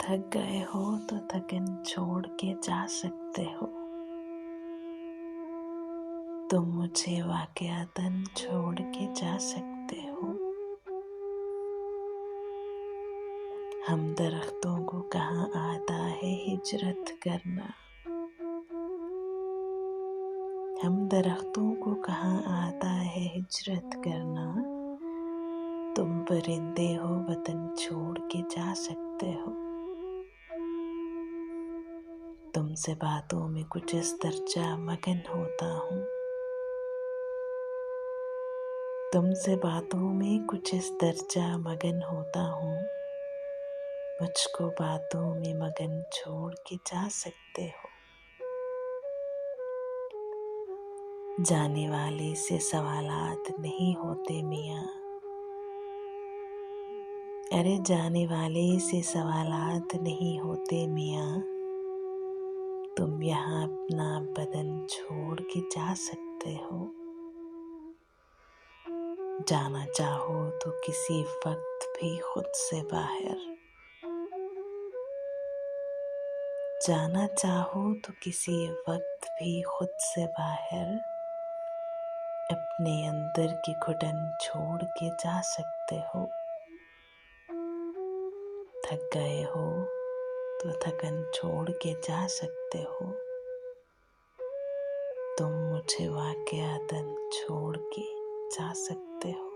थक गए हो तो थकन छोड़ के जा सकते हो। तुम मुझे वाकयातन छोड़ के जा सकते हो। हम दरख्तों को कहाँ आता है हिजरत करना। हम दरख्तों को कहाँ आता है हिजरत करना। तुम परिंदे हो वतन छोड़ के जा सकते हो। तुमसे बातों में कुछ इस दर्जा मगन होता हूँ। तुमसे बातों में कुछ इस दर्जा मगन होता हूँ। मुझको बातों में मगन छोड़ के जा सकते हो। जाने वाले से सवालात नहीं होते मियाँ। अरे जाने वाले से सवालात नहीं होते मियाँ। तुम यहाँ अपना बदन छोड़ के जा सकते हो। जाना चाहो तो किसी वक्त भी खुद से बाहर। जाना चाहो तो किसी वक्त भी खुद से बाहर। अपने अंदर की घुटन छोड़ के जा सकते हो। थक गए हो तो थकन छोड़ के जा सकते हो। तुम मुझे वाकयातन छोड़ के जा सकते हो।